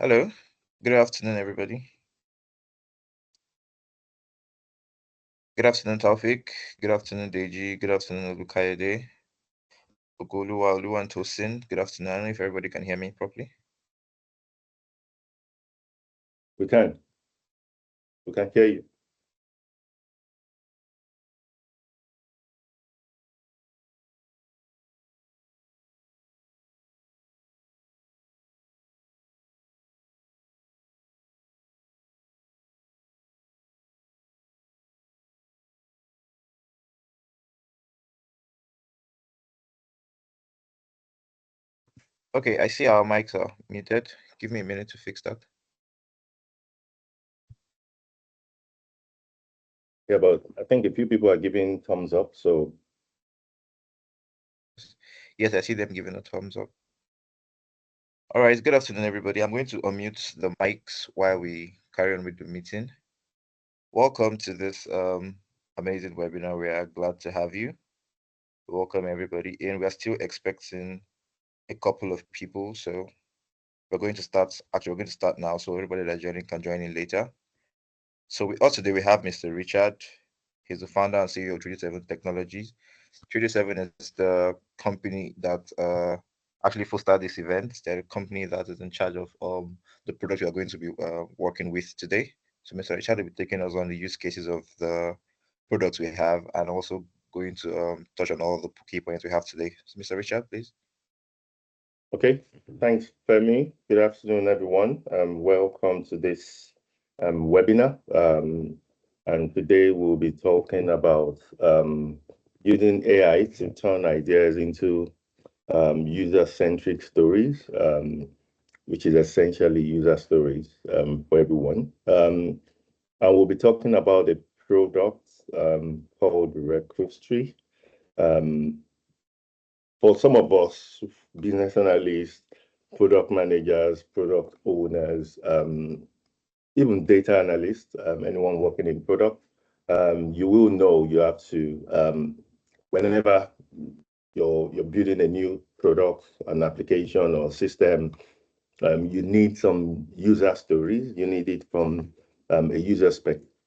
Hello. Good afternoon, everybody. Good afternoon, Taufik. Good afternoon, Deji. Good afternoon, Olukayede, Ogoluwa, Olu, and Tosin. Good afternoon. I don't know if everybody can hear me properly. We can. We can hear you. Okay, I see our mics are muted. Give me a minute to fix that. Yeah, but I think a few people are giving thumbs up. So Yes, I see them giving a thumbs up. All right, good afternoon, everybody. I'm going to unmute the mics while we carry on with the meeting. Welcome to this amazing webinar. We are glad to have you. Welcome, everybody. And we're still expecting a couple of people, so we're going to start. Actually, we're going to start now, so everybody that's joining can join in later. So with us today we have Mr. Richard. He's the founder and CEO of 37 Technologies. 37 is the company that actually fostered this event. They're the company that is in charge of the product we are going to be working with today. So Mr. Richard will be taking us on the use cases of the products we have and also going to touch on all the key points we have today. So Mr. Richard, please. okay, thanks, Femi. Good afternoon, everyone. Welcome to this webinar. And today we'll be talking about using AI to turn ideas into user-centric stories, which is essentially user stories for everyone. And we'll be talking about a product called Recruitry. Um, for some of us, business analysts, product managers, product owners, even data analysts, anyone working in product, you will know you have to, whenever you're building a new product, an application or system, you need some user stories. You need it from a user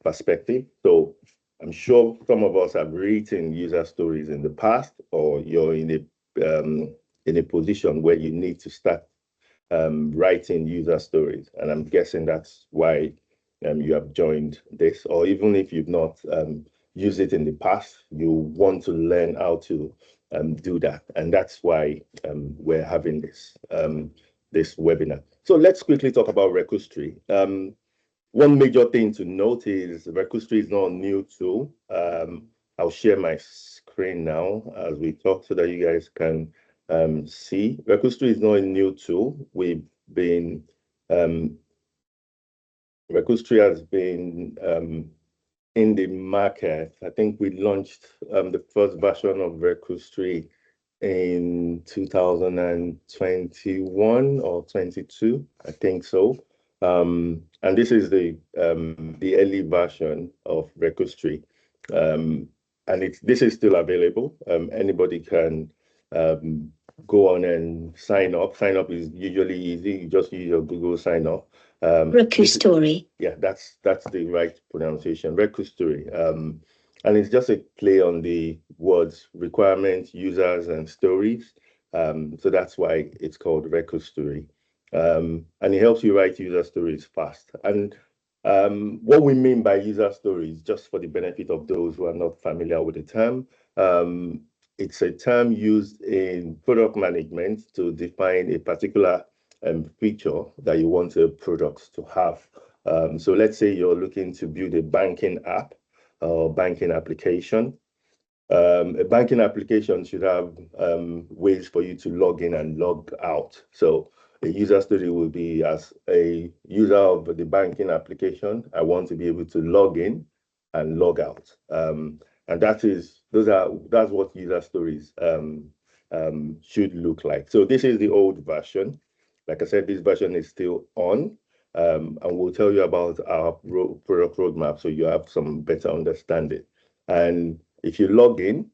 perspective. So I'm sure some of us have written user stories in the past, or you're in a position where you need to start writing user stories. And I'm guessing that's why you have joined this, or even if you've not used it in the past, you want to learn how to do that. And that's why we're having this webinar. So let's quickly talk about Recustry. One major thing to note is Recustry is not a new tool. I'll share my screen now as we talk so that you guys can see. Recustry is not a new tool. Um, Recustry has been in the market. I think we launched the first version of Recustry in 2021 or 22, I think so. And this is the early version of Recustry. And this is still available. Anybody can go on and sign up. Sign up is usually easy. You just use your Google sign up. Recustry. Yeah, that's the right pronunciation. Recustry. And it's just a play on the words requirements, users, and stories. So that's why it's called Record Story. And it helps you write user stories fast. And what we mean by user stories, just for the benefit of those who are not familiar with the term, it's a term used in product management to define a particular feature that you want a product to have. So let's say you're looking to build a banking app or banking application. A banking application should have ways for you to log in and log out. So a user story will be, as a user of the banking application, I want to be able to log in and log out. And that's what user stories should look like. So this is the old version. Like I said, this version is still on. And we'll tell you about our product roadmap so you have some better understanding. And if you log in,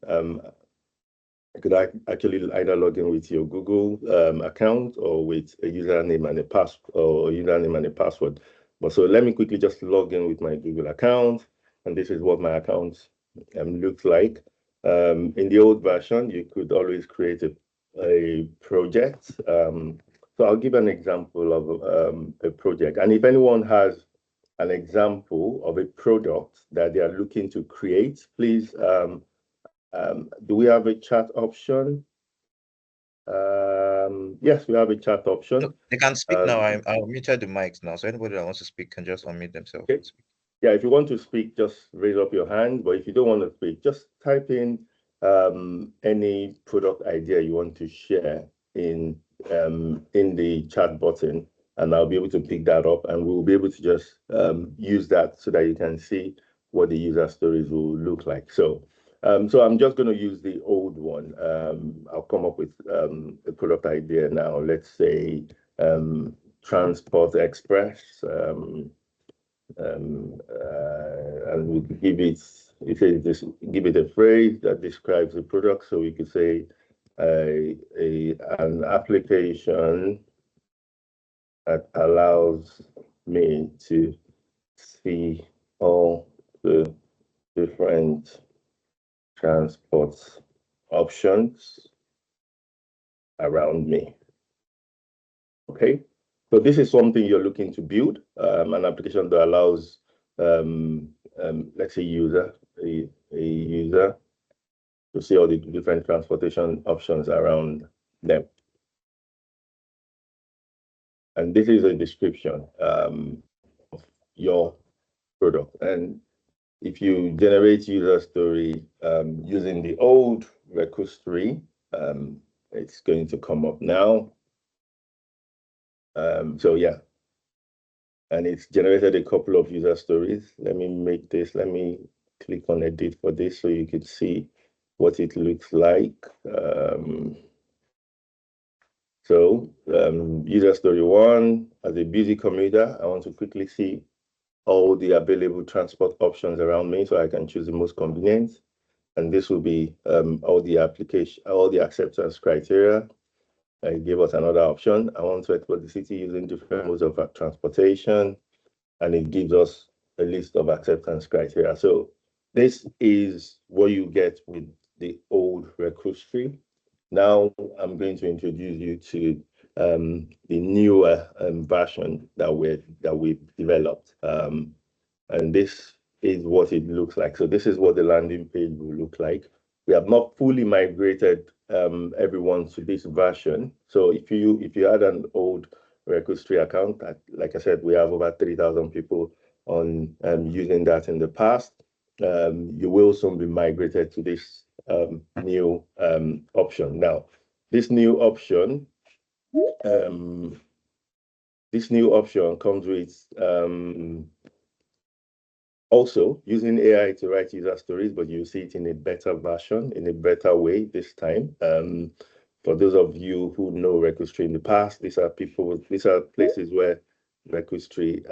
You could actually either log in with your Google account or with a username and a password. But so let me quickly just log in with my Google account, and this is what my account looks like. In the old version, you could always create a project. So I'll give an example of a project, and if anyone has an example of a product that they are looking to create, please. Do we have a chat option? Yes, we have a chat No, option. they can speak now. Um, I muted the mics now, so anybody that wants to speak can just unmute themselves okay. and speak. Yeah, if you want to speak, just raise up your hand. But if you don't want to speak, just type in any product idea you want to share in the chat button, and I'll be able to pick that up, and we'll be able to just use that so that you can see what the user stories will look like. So I'm just going to use the old one. I'll come up with a product idea now. Let's say Transport Express. And we give it says this, give it a phrase that describes the product. So we could say an application that allows me to see all the different transport options around me. Okay, so this is something you're looking to build, an application that allows, let's say, a user to see all the different transportation options around them. And this is a description of your product. And if you generate user story using the old registry, it's going to come up now. So yeah, and it's generated a couple of user stories. Let me click on edit for this so you can see what it looks like. User story one, as a busy commuter, I want to quickly see all the available transport options around me so I can choose the most convenient. And this will be all the acceptance criteria. I give us another option. I want to explore the city using different modes of transportation, and it gives us a list of acceptance criteria. So this is what you get with the old registry. Now I'm going to introduce you to the newer version that we've developed. And this is what it looks like. So this is what the landing page will look like. We have not fully migrated everyone to this version. So if you had an old registry account, like I said, we have over 3,000 people on using that in the past. You will soon be migrated to this new option. Now, this new option, um, comes with also using AI to write user stories, but you see it in a better version, in a better way this time. For those of you who know registry in the past, these are places where registry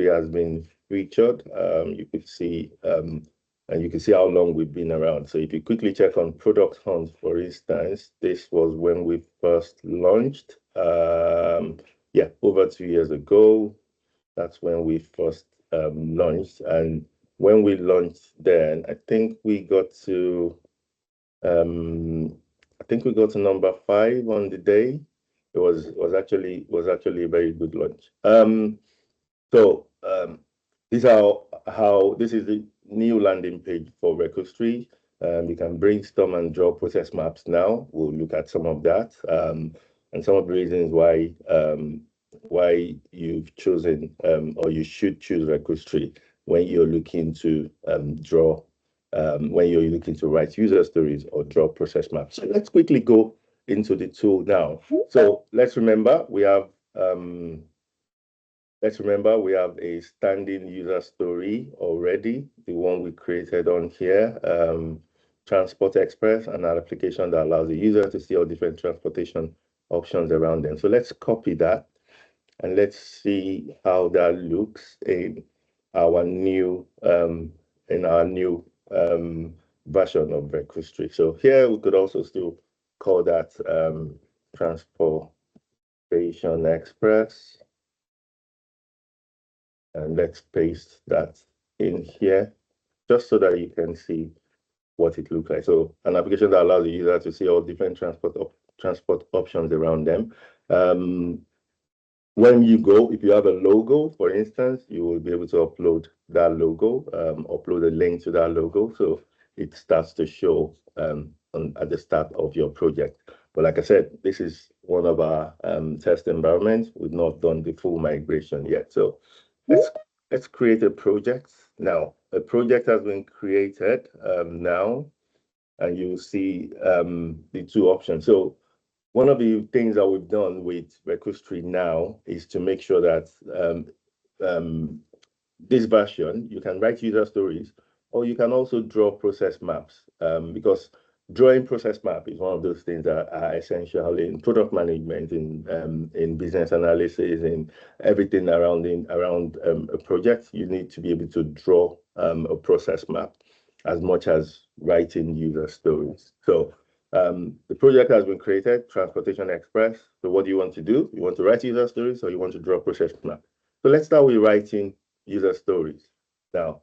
has been featured. You could see and you can see how long we've been around. So if you quickly check on Product Hunt, for instance, this was when we first launched. Yeah, over 2 years ago. That's when we first launched. And when we launched then, um, I think we got to number 5 on the day. It was actually a very good launch. So this is the new landing page for registry. You can brainstorm and draw process maps now. We'll look at some of that and some of the reasons why you've chosen or you should choose registry when you're looking to when you're looking to write user stories or draw process maps. So let's quickly go into the tool now. So let's remember we have a standing user story already, the one we created on here, Transport Express, an application that allows the user to see all different transportation options around them. So let's copy that and let's see how that looks our new in our new version of History. So here we could also still call that Transportation Express. And let's paste that in here just so that you can see what it looks like. So an application that allows the user to see all different transport options around them. When you go, if you have a logo, for instance, you will be able to upload that logo, upload a link to that logo. So it starts to show at the start of your project. But like I said, this is one of our test environments. We've not done the full migration yet. So let's create a project. Now, a project has been created now, and you'll see the two options. So one of the things that we've done with Recruitry now is to make sure that um, this version, you can write user stories, or you can also draw process maps, because drawing process map is one of those things that are essential in product management, in business analysis, in everything around a project. You need to be able to draw a process map as much as writing user stories. So the project has been created, Transportation Express. So what do you want to do? You want to write user stories or you want to draw a process map? So let's start with writing user stories. Now,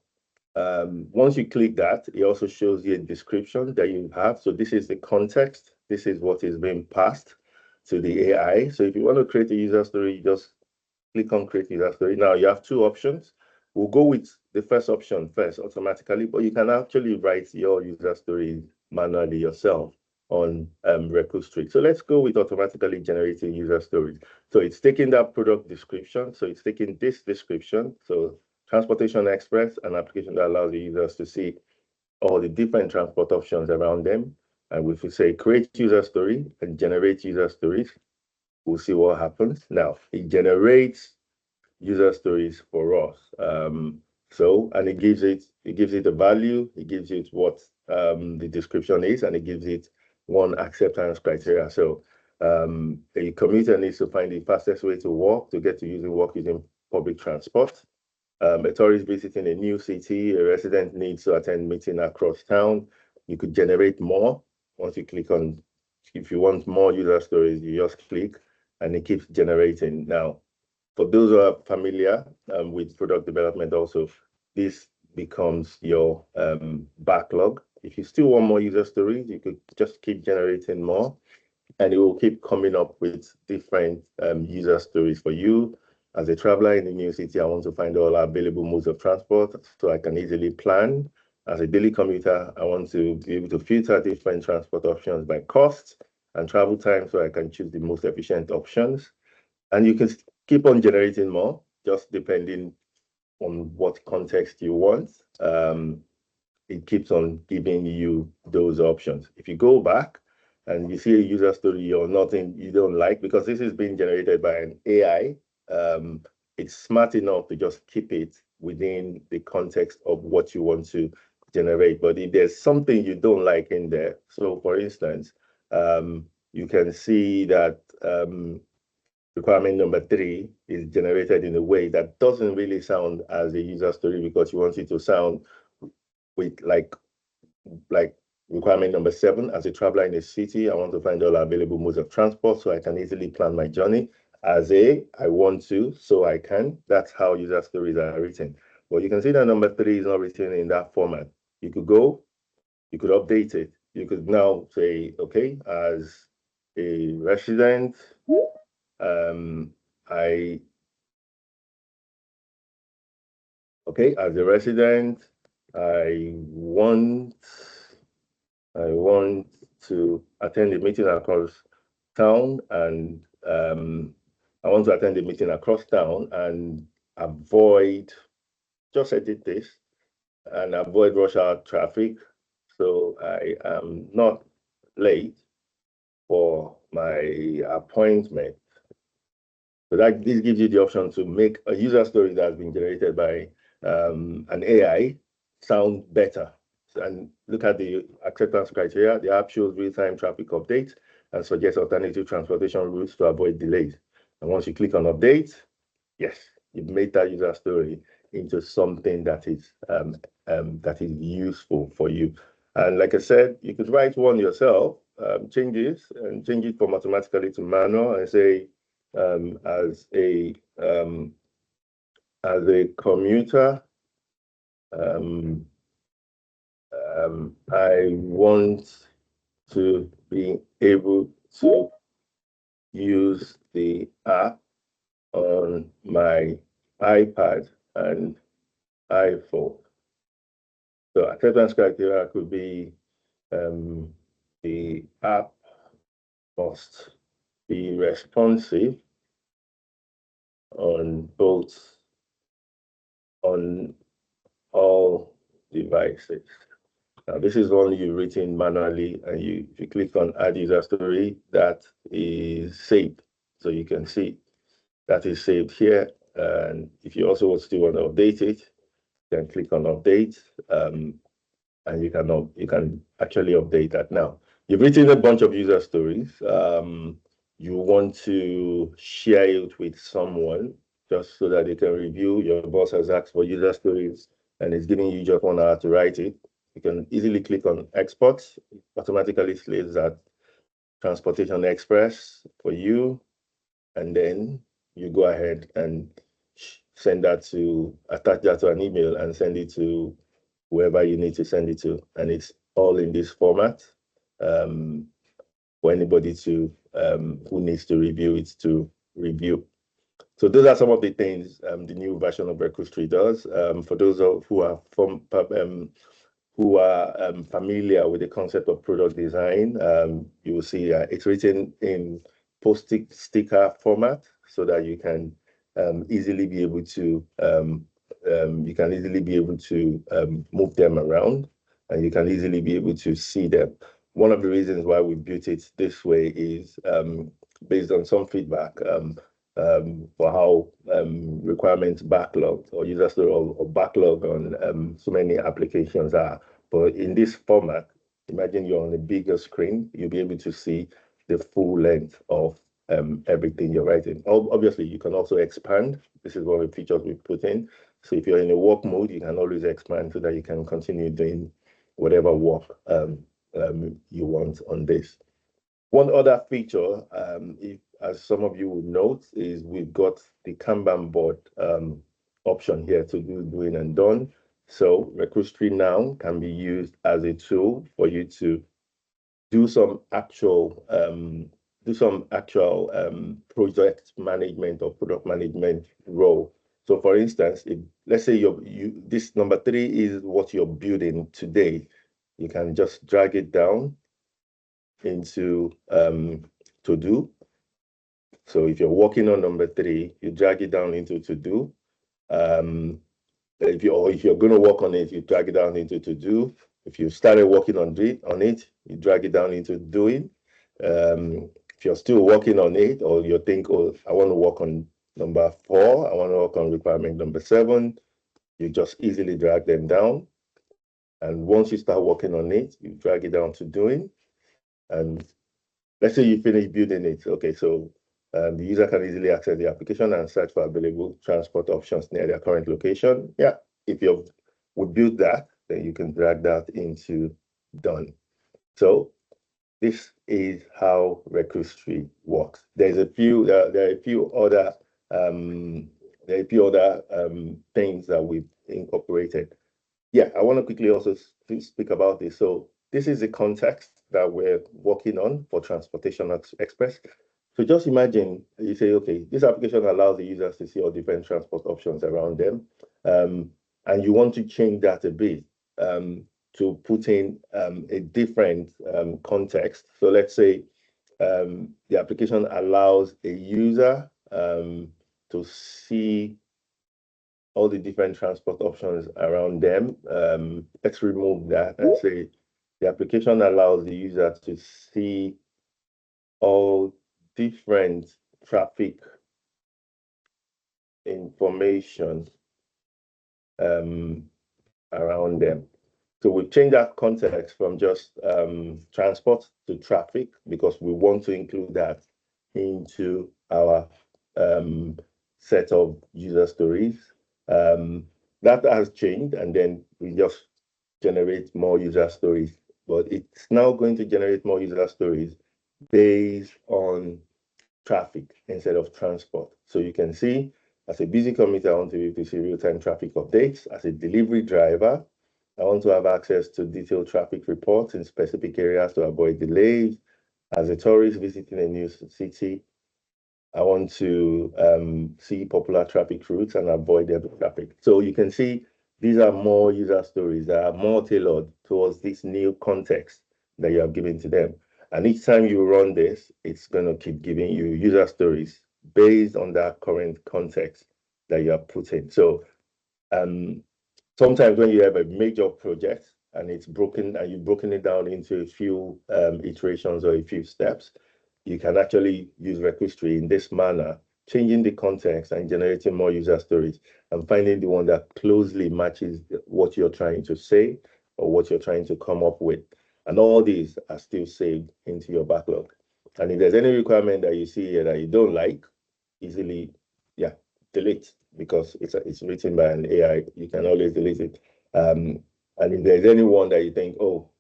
once you click that, it also shows you a description that you have. So this is the context. This is what is being passed to the AI. So if you want to create a user story, you just click on create user story. Now you have two options. We'll go with the first option first automatically, but you can actually write your user story manually yourself on Recruitry. So let's go with automatically generating user stories. So it's taking that product description. So it's taking this description. So Transportation Express, an application that allows the users to see all the different transport options around them. And if we say create user story and generate user stories, we'll see what happens. Now, it generates user stories for us. And it gives it a value, it gives it what the description is, and it gives it one acceptance criteria. So a commuter needs to find the fastest way to walk to get to using work using public transport. A tourist visiting a new city, a resident needs to attend meeting across town. You could generate more once you click on. If you want more user stories, you just click and it keeps generating. Now, for those who are familiar with product development also, this becomes your backlog. If you still want more user stories, you could just keep generating more and it will keep coming up with different user stories for you. As a traveler in a new city, I want to find all available modes of transport so I can easily plan. As a daily commuter, I want to be able to filter different transport options by cost and travel time so I can choose the most efficient options. And you can keep on generating more, just depending on what context you want. It keeps on giving you those options. If you go back and you see a user story or nothing you don't like, because this is being generated by an AI, it's smart enough to just keep it within the context of what you want to generate. But if there's something you don't like in there, so for instance, you can see that requirement number 3 is generated in a way that doesn't really sound as a user story because you want it to sound with like requirement number 7. As a traveler in a city, I want to find all available modes of transport so I can easily plan my journey. I want to, so I can. That's how user stories are written. But you can see that number 3 is not written in that format. You could update it. You could now say, okay, as a resident, um, I okay, as a resident, I want I want to attend a meeting across town and I want to attend a meeting across town and avoid, just edit this, and avoid rush hour traffic. So I am not late for my appointment. So this gives you the option to make a user story that has been generated by an AI sound better. And look at the acceptance criteria. The app shows real-time traffic updates and suggests alternative transportation routes to avoid delays. And once you click on update, yes, you've made that user story into something that is useful for you. And like I said, you could write one yourself, changes, and change it from automatically to manual, and say, um, as a um, as a commuter, um, I want to be able to use the app on my iPad and iPhone. So acceptance criteria could be the app must be responsive on both on all devices. Now, this is one you've written manually, and if you click on Add User Story, that is saved. So you can see that is saved here. And if you also still want to update it, you can click on Update. And you can actually update that now. You've written a bunch of user stories. You want to share it with someone just so that they can review. Your boss has asked for user stories and it's giving you just 1 hour to write it. You can easily click on export. It automatically slates that Transportation Express for you, and then you go ahead and send that to attach that to an email and send it to whoever you need to send it to, and it's all in this format for anybody to who needs to review it to review. So those are some of the things the new version of Recruit does. For those who are familiar with the concept of product design, you will see it's written in post-it sticker format so that you can easily be able to move them around, and you can easily be able to see them. One of the reasons why we built it this way is based on some feedback for how requirements backlog or user story or backlog on so many applications are. But in this format, imagine you're on a bigger screen, you'll be able to see the full length of everything you're writing. Obviously, you can also expand. This is one of the features we put in. So if you're in a work mode, you can always expand so that you can continue doing whatever work you want on this. One other feature, as some of you would note, is we've got the Kanban board option here to do doing and done. So Recruit now can be used as a tool for you to do some actual project management or product management role. So for instance, if let's say this number 3 is what you're building today, you can just drag it down into to do. So if you're working on number 3, you drag it down into to do. If you're going to work on it, you drag it down into to do. If you started working on it, you drag it down into doing. If you're still working on it, or you think, oh, I want to work on number 4, I want to work on requirement number 7, you just easily drag them down. And once you start working on it, you drag it down to doing. And let's say you finish building it. Okay, so the user can easily access the application and search for available transport options near their current location. Yeah, if you would build that, then you can drag that into done. So this is how Recruit works. There are a few other things that we've incorporated. Yeah, I want to quickly also speak about this. So this is the context that we're working on for Transportation Express. So just imagine you say, okay, this application allows the users to see all different transport options around them, and you want to change that a bit to put in a different context. So let's say the application allows a user to see all the different transport options around them. Let's remove that and say the application allows the user to see all different traffic information um, around them. So we've changed that context from just transport to traffic because we want to include that into our set of user stories. That has changed, and then we just generate more user stories but it's now going to generate more user stories based on traffic instead of transport. So you can see, as a busy commuter, I want to be able to see real-time traffic updates. As a delivery driver, I want to have access to detailed traffic reports in specific areas to avoid delays. As a tourist visiting a new city, I want to see popular traffic routes and avoid heavy traffic. So you can see these are more user stories that are more tailored towards this new context that you have given to them. And each time you run this, it's going to keep giving you user stories based on that current context that you have put in. So um, sometimes when you have a major project and it's broken and you've broken it down into a few iterations or a few steps, you can actually use registry in this manner, changing the context and generating more user stories and finding the one that closely matches what you're trying to say or what you're trying to come up with. And all these are still saved into your backlog. And if there's any requirement that you see here that you don't like, easily, yeah, delete, because it's written by an AI. You can always delete it. And if there's anyone that you think, oh,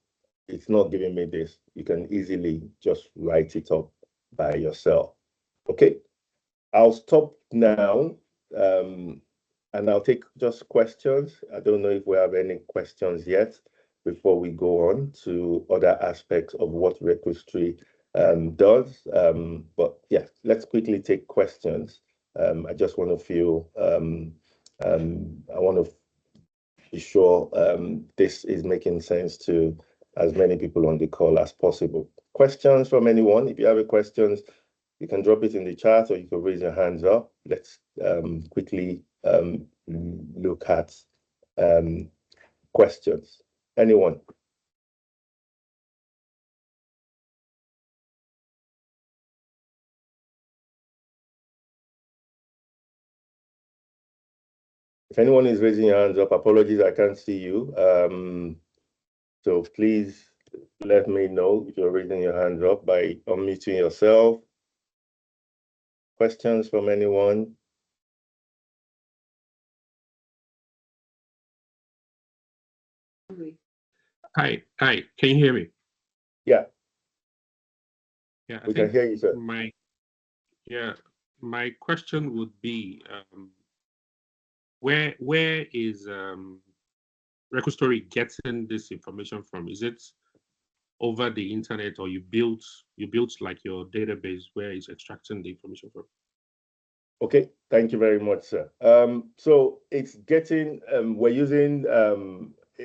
it's not giving me this, you can easily just write it up by yourself. Okay, I'll stop now, and I'll take just questions. I don't know if we have any questions yet before we go on to other aspects of what registry does. But yeah, let's quickly take questions. I just want to feel, I want to be sure this is making sense to as many people on the call as possible. Questions from anyone? If you have a questions, you can drop it in the chat or you can raise your hands up. Let's quickly look at questions. Anyone? If anyone is raising your hands up, apologies, I can't see you. So please let me know if you're raising your hands up by unmuting yourself. Questions from anyone? Hi, can you hear me? Yeah. Yeah, we can hear you, sir. My question would be, where is Record Story getting this information from? Is it over the internet, or you built like your database where it's extracting the information from? Okay, thank you very much, sir. So it's getting, we're using,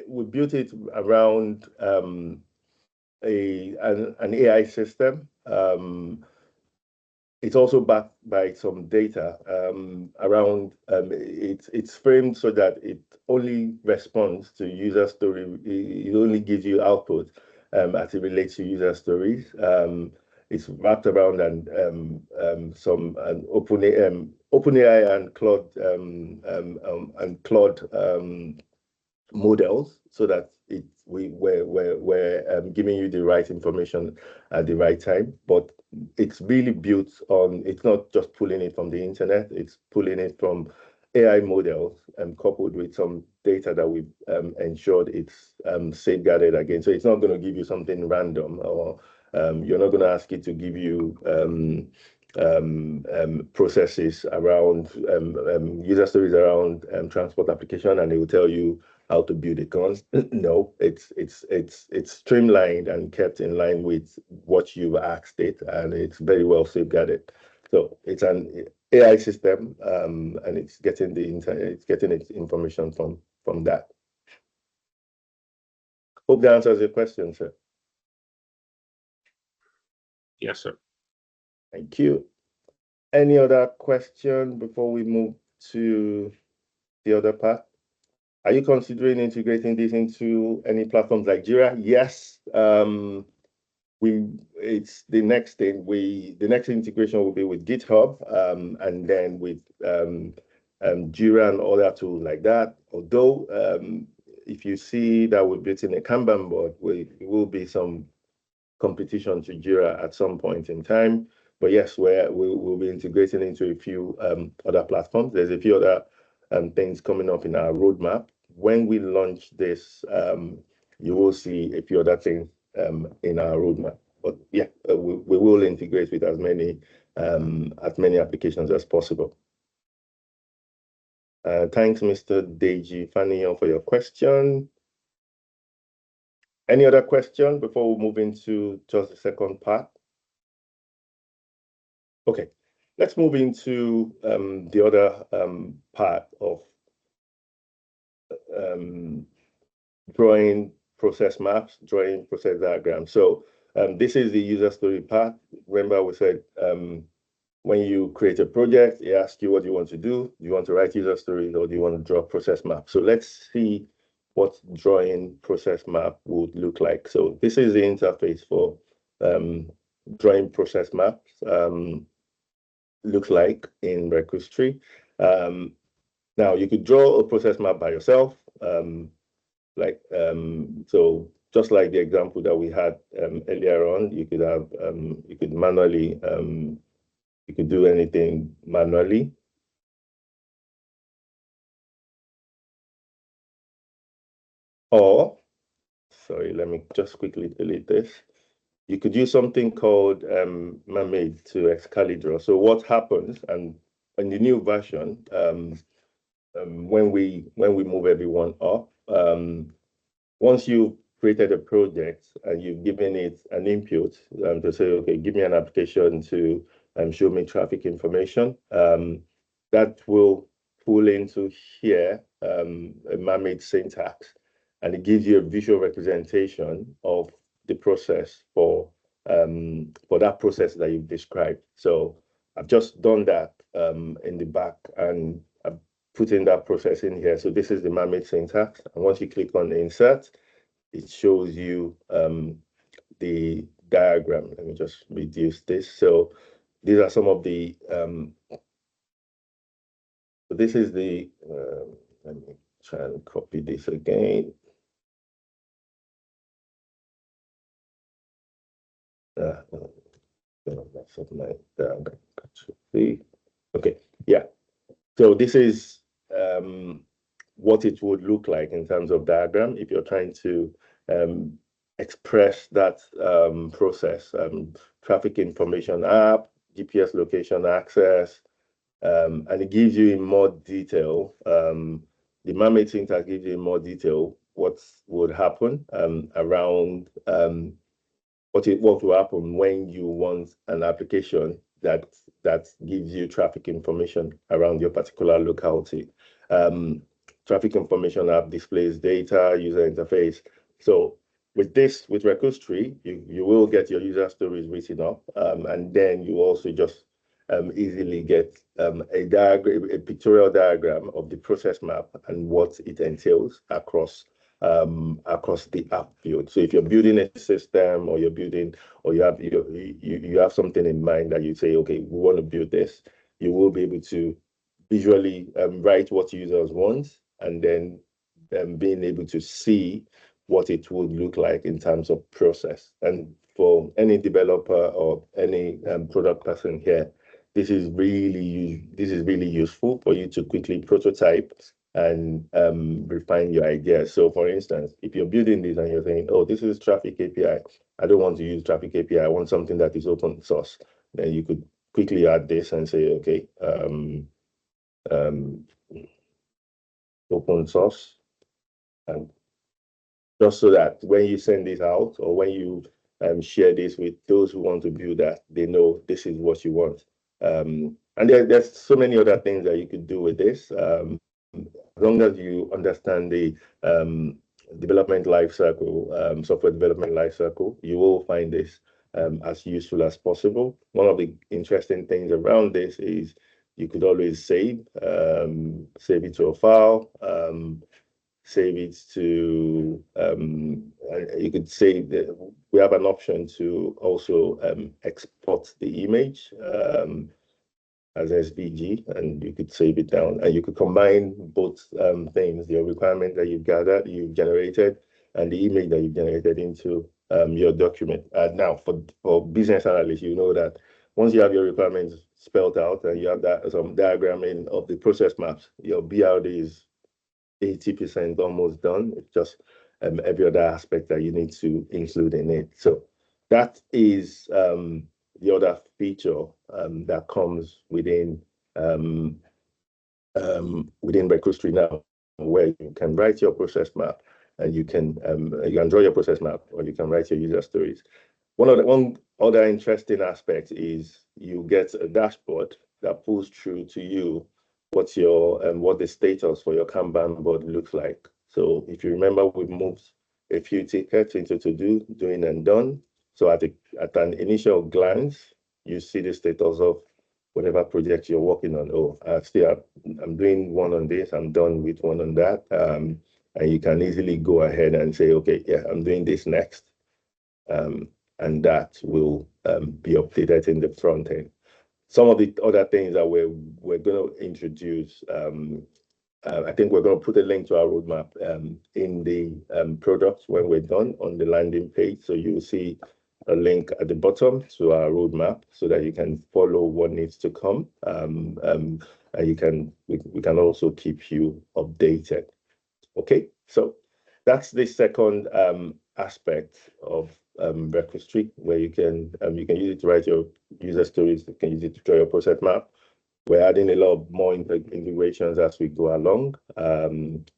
we built it around an AI system. It's also backed by some data around, it's framed so that it only responds to user story. It only gives you output as it relates to user stories. It's wrapped around some OpenAI and Claude models, so that we're giving you the right information at the right time. But it's really built on, it's not just pulling it from the internet, it's pulling it from AI models and coupled with some data that we've ensured it's safeguarded again. So it's not going to give you something random, or you're not going to ask it to give you processes around user stories around transport application, and it will tell you how to build it. No, it's streamlined and kept in line with what you've asked it, and it's very well safeguarded. So it's an AI system, and it's getting it's getting its information from that. Hope that answers your question, sir. Yes, sir. Thank you. Any other question before we move to the other part? Are you considering integrating this into any platforms like Jira? Yes. It's the next thing. The next integration will be with GitHub, and then with Jira and other tools like that. Although, if you see that we're building a Kanban board, it will be some competition to Jira at some point in time. But yes, we'll be integrating into a few other platforms. There's a few other things coming up in our roadmap. When we launch this you will see a few other things in our roadmap. But yeah, we will integrate with as many applications as possible. Thanks, Mr. Deji Fanion, for your question. Any other question before we move into just the second part? Okay, let's move into the other part of drawing process maps, drawing process diagrams. So this is the user story part. Remember, we said when you create a project, it asks you what you want to do. Do you want to write user stories or do you want to draw process map? So let's see what drawing process map would look like. So this is the interface for drawing process maps. Looks like in Recursory. Now you could draw a process map by yourself. So just like the example that we had earlier on, you could have you could manually you could do anything manually. Or, sorry, let me just quickly delete this. You could use something called Mermaid to Excalibur. So what happens, and in the new version, when we move everyone up, once you've created a project and you've given it an input to say, okay, give me an application to show me traffic information, that will pull into here a Mermaid syntax, and it gives you a visual representation of the process for that process that you've described. So I've just done that in the back, and I've put in that process in here. So this is the Mermaid syntax. And once you click on insert, it shows you the diagram. Let me just reduce this. So these are some of the, so this is the, let me try and copy this again. That's up my diagram. Okay, yeah. So this is what it would look like in terms of diagram if you're trying to express that process, traffic information app, GPS location access, and it gives you in more detail, the Mermaid syntax gives you in more detail what would happen around what will happen when you want an application that gives you traffic information around your particular locality. Traffic information app displays data, user interface. So with this, with Recursory, you will get your user stories written up, and then you also just easily get a diagram, a pictorial diagram of the process map and what it entails across the app field. So if you're building a system, or you're building, or you have something in mind that you say, okay, we want to build this, you will be able to visually write what users want, and then being able to see what it would look like in terms of process. And for any developer or any product person here, this is really useful for you to quickly prototype and refine your ideas. So for instance, if you're building this and you're saying, oh, this is traffic API, I don't want to use traffic API, I want something that is open source, then you could quickly add this and say, okay, open source, and just so that when you send this out, or when you share this with those who want to build that, they know this is what you want. And there's so many other things that you could do with this. As long as you understand the development lifecycle, software development lifecycle, you will find this as useful as possible. One of the interesting things around this is you could always save it to a file, save it to, you could save we have an option to also export the image as SVG, and you could save it down, and you could combine both things, your requirement that you've gathered, you've generated, and the image that you've generated into your document. Now, for business analysts, you know that once you have your requirements spelled out and you have that some diagramming of the process maps, your BRD is 80% almost done. It's just every other aspect that you need to include in it. So that is the other feature that comes within Requestry now, where you can write your process map and you can draw your process map, or you can write your user stories. One other interesting aspect is you get a dashboard that pulls through to you what the status for your Kanban board looks like. So if you remember, we've moved a few tickets into doing and done. So at an initial glance, you see the status of whatever project you're working on. Oh, I'm doing one on this, I'm done with one on that. And you can easily go ahead and say, okay, yeah, I'm doing this next. And that will be updated in the front end. Some of the other things that we're going to introduce, I think we're going to put a link to our roadmap in the products when we're done on the landing page. So you'll see a link at the bottom to our roadmap so that you can follow what needs to come. And we can also keep you updated. Okay, so that's the second aspect of Requestry, where you can use it to write your user stories. You can use it to draw your process map. We're adding a lot more integrations as we go along. And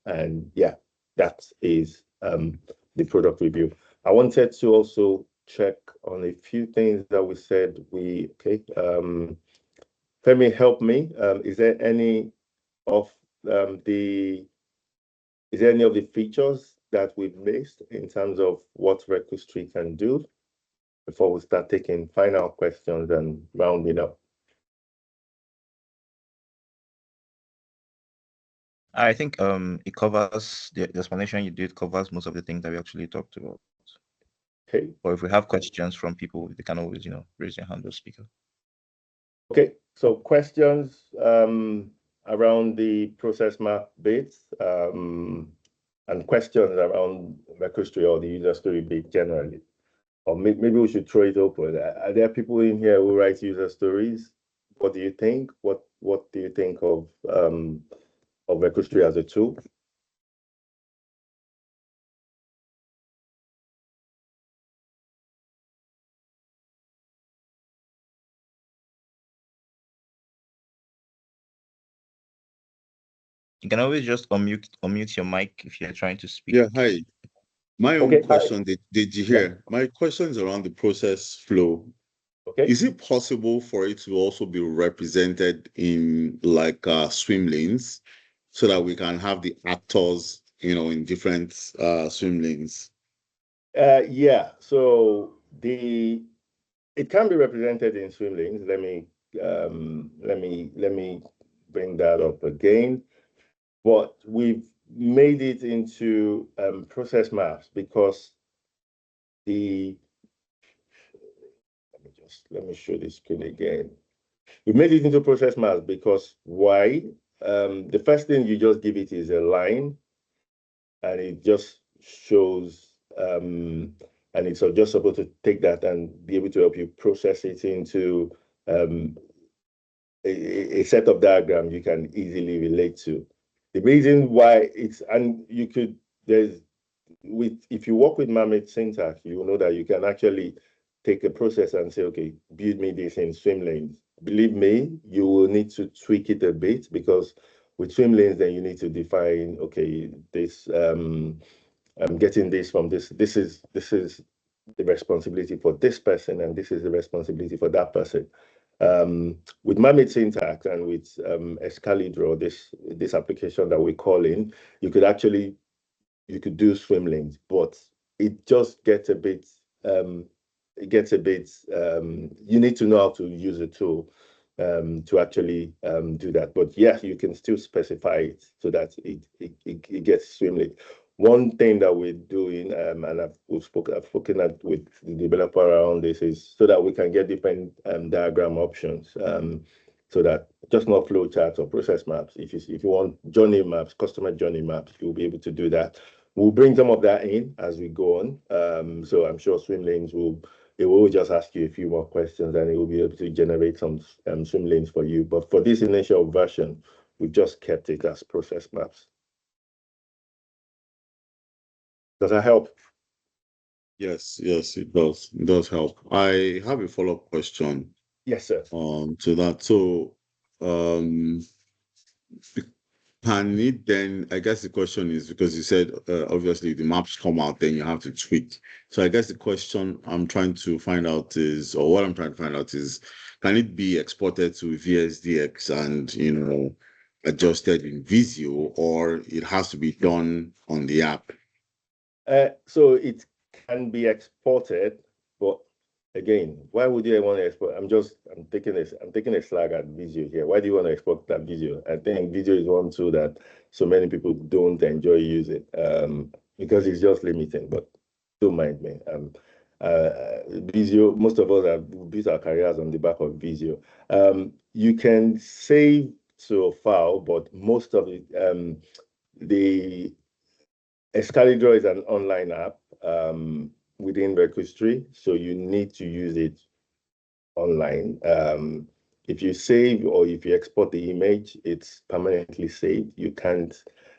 yeah, that is the product review. I wanted to also check on a few things that we said. Femi, help me. Is there any of the features that we've missed in terms of what Requestry can do before we start taking final questions and rounding up? I think it covers the explanation you did covers most of the things that we actually talked about. Okay. Or if we have questions from people, they can always, raise their hand or speak up. Okay, so questions around the process map bits and questions around Requestry or the user story bit generally. Or maybe we should throw it open. Are there people in here who write user stories? What do you think? What do you think of Requestry as a tool? You can always just unmute your mic if you're trying to speak. Yeah, hi. My own Okay, question, did you hear? My question is around the process flow. Okay. Is it possible for it to also be represented in like swim lanes so that we can have the actors, in different swim lanes? Yeah, so it can be represented in swim lanes. Let me bring that up again. But we've made it into process maps because let me show this screen again. We made it into process maps because why? The first thing you just give it is a line, and it just shows and it's just supposed to take that and be able to help you process it into a set of diagrams you can easily relate to. The reason why if you work with Mammoth syntax, you will know that you can actually take a process and say, okay, build me this in swim lanes. Believe me, you will need to tweak it a bit, because with swim lanes, then you need to define, okay, this I'm getting this from this. This is the responsibility for this person, and this is the responsibility for that person. With Mammoth syntax and with Excalibur, this application that we call in, you could do swim lanes, but it just gets a bit you need to know how to use a tool to actually do that. But yes, you can still specify it so that it gets swim lane. One thing that we're doing, and I've spoken with the developer around this, is so that we can get different diagram options. So that just not flow charts or process maps. If you want journey maps, customer journey maps, you'll be able to do that. We'll bring some of that in as we go on. So I'm sure swim lanes it will just ask you a few more questions, and it will be able to generate some swim lanes for you. But for this initial version, we've just kept it as process maps. Does that help? Yes, yes, it does. It does help. I have a follow-up question Yes, sir. to that. So, um, can it then, I guess the question is because you said obviously the maps come out, then you have to tweak. So I guess the question I'm trying to find out is, or what I'm trying to find out is, can it be exported to VSDX and, adjusted in Visio, or it has to be done on the app? So it can be exported, but again, why would you want to export? I'm taking a slag at Visio here. Why do you want to export that Visio? I think Visio is one tool that so many people don't enjoy using because it's just limiting. But don't mind me. Visio, most of us have built our careers on the back of Visio. You can save to a file, but most of it, the Excalibur is an online app within Registry, so you need to use it online. If you save or if you export the image, it's permanently saved. You can't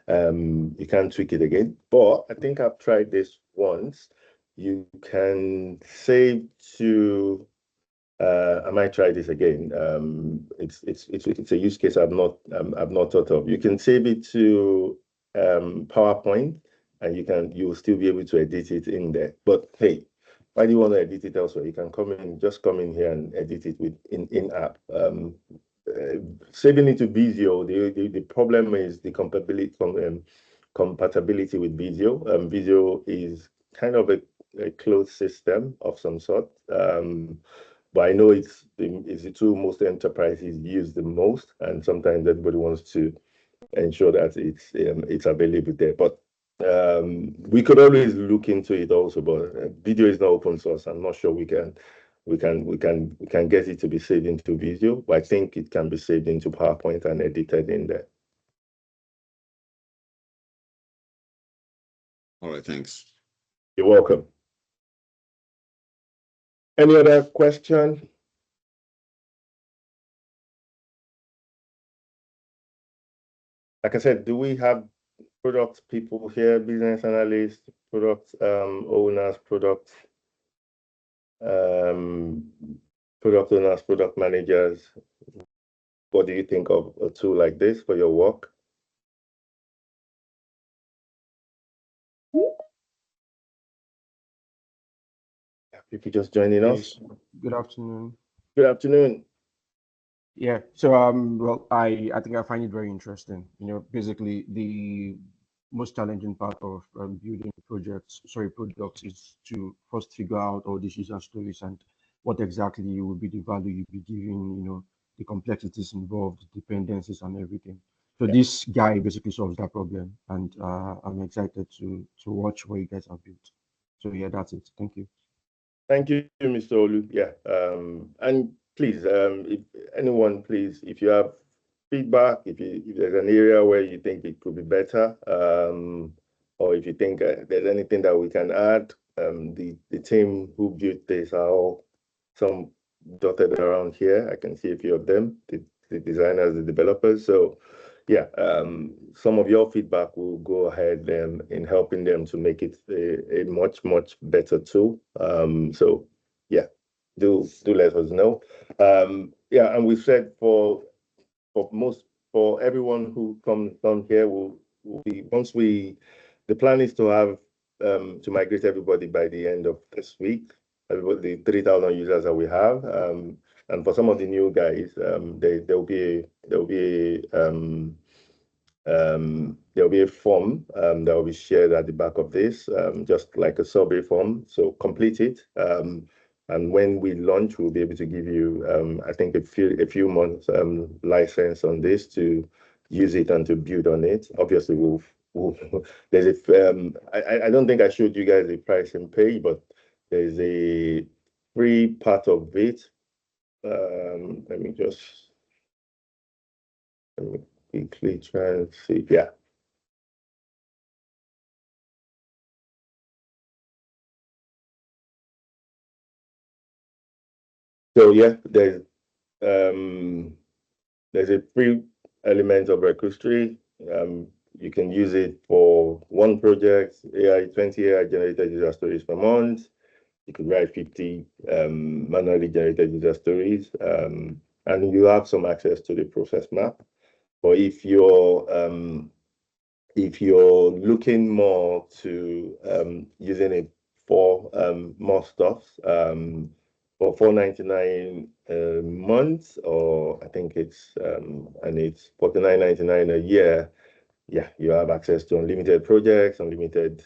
tweak it again. But I think I've tried this once. You can save to I might try this again. It's a use case I've not thought of. You can save it to PowerPoint, and you'll still be able to edit it in there. But hey, why do you want to edit it elsewhere? You can just come in here and edit it with in app. Saving it to Visio, the problem is the compatibility with Visio. Visio is kind of a closed system of some sort. But I know it's the tool most enterprises use the most, and sometimes everybody wants to ensure that it's available there. But we could always look into it also. But Video is not open source. I'm not sure we can get it to be saved into Visio, but I think it can be saved into PowerPoint and edited in there. All right, thanks. You're welcome. Any other question? Like I said, do we have product people here, business analysts, product owners, um, product owners, product managers? What do you think of a tool like this for your work? People just joining us. Yes. Good afternoon. Good afternoon. Yeah. So well, I think I find it very interesting. Basically the most challenging part of building products is to first figure out all these user stories and what exactly will be the value you'll be giving, the complexities involved, dependencies and everything. So Yeah. this guy basically solves that problem, and I'm excited to watch what you guys have built. So yeah, that's it. Thank you. Thank you, Mr. Olu. Yeah. And please, if anyone, please, if you have feedback, if there's an area where you think it could be better, or if you think there's anything that we can add, the team who built this are all some dotted around here. I can see a few of them, the designers, the developers. So yeah, some of your feedback will go ahead in helping them to make it a much, much better tool. So yeah, do let us know. Yeah, and we said for everyone who comes on here, the plan is to have to migrate everybody by the end of this week. Everybody, the 3,000 users that we have. And for some of the new guys, there'll be a form that will be shared at the back of this, just like a survey form. So complete it. And when we launch, we'll be able to give you, I think, a few months license on this to use it and to build on it. Obviously, there's I don't think I showed you guys the price and pay, but there's a free part of it. Let me quickly try and see. Yeah. So yeah, there's a free element of registry. you can use it for one project, 20 AI generated user stories per month. You could write 50 manually generated user stories, and you have some access to the process map. Or if you're looking more to using it for more stuff, for 499 a month, or I think it's 49.99 a year. Yeah, you have access to unlimited projects, unlimited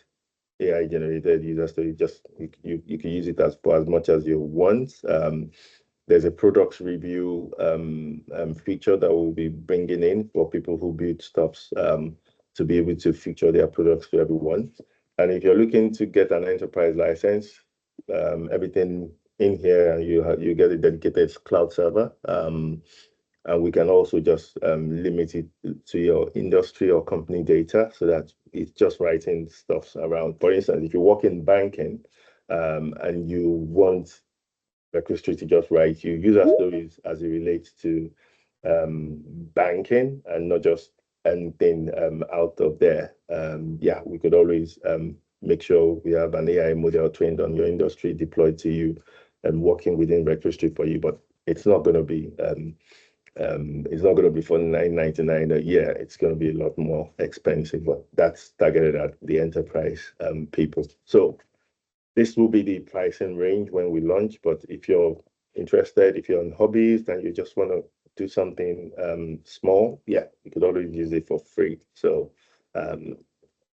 AI generated user story. Just you can use it as for as much as you want. There's a products review feature that we'll be bringing in for people who build stuffs, to be able to feature their products to everyone. And if you're looking to get an enterprise license, everything in here, and you get a dedicated cloud server. And we can also just limit it to your industry or company data, so that it's just writing stuff around. For instance, if you work in banking, and you want Reckless to just write you user stories as it relates to banking, and not just anything out of there. Yeah, we could always make sure we have an AI model trained on your industry deployed to you and working within Reckless for you. But it's not going to be for 999 a year. It's going to be a lot more expensive, but that's targeted at the enterprise people. So this will be the pricing range when we launch. But if you're interested, if you're on hobbies and you just want to do something small, yeah, you could always use it for free. So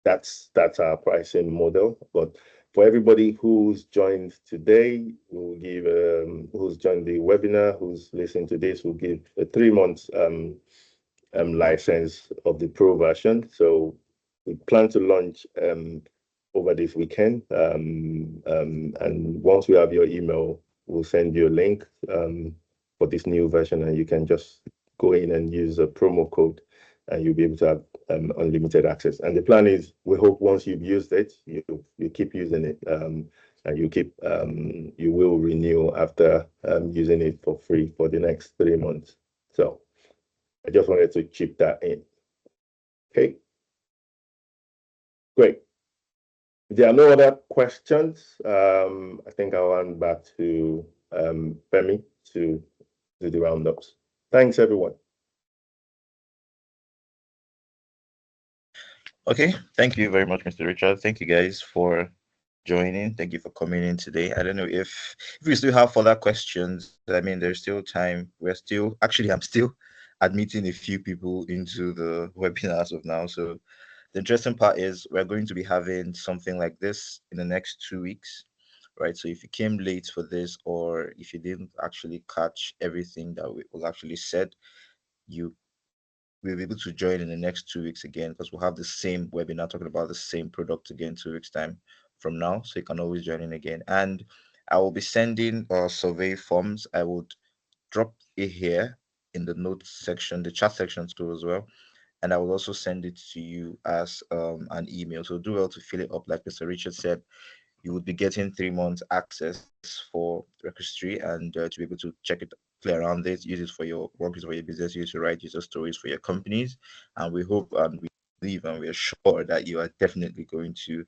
that's our pricing model. But for everybody who's joined today, we'll give who's joined the webinar, who's listening to this, we'll give a 3 months license of the pro version. So we plan to launch over this weekend. And once we have your email, we'll send you a link for this new version, and you can just go in and use a promo code, and you'll be able to have unlimited access. And the plan is, we hope once you've used it, you keep using it, and you will renew after using it for free for the next 3 months. So I just wanted to chip that in. Okay, great. If there are no other questions, I think I'll hand back to Femi to do the roundups. Thanks, everyone. Okay, thank you very much, Mr. Richard. Thank you guys for joining. Thank you for coming in today. I don't know if we still have further questions. I mean, there's still time. I'm still admitting a few people into the webinar as of now. So the interesting part is we're going to be having something like this in the next 2 weeks, right? So if you came late for this, or if you didn't actually catch everything that we was actually said, you will be able to join in the next 2 weeks again, because we'll have the same webinar talking about the same product again 2 weeks time from now. So you can always join in again. And I will be sending survey forms. I would drop it here in the notes section, the chat section too as well. And I will also send it to you as an email. So do well to fill it up. Like Mr. Richard said, you would be getting 3 months access for registry, and to be able to check it, play around it, use it for your work, use it for your business, use it to write user stories for your companies. And we hope and we believe and we are sure that you are definitely going to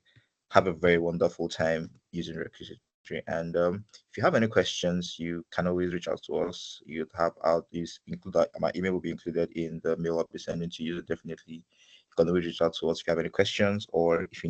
have a very wonderful time using registry. And if you have any questions, you can always reach out to us. You'd have out is include my email will be included in the mail I'll be sending to you. Definitely, you can always reach out to us if you have any questions, or if you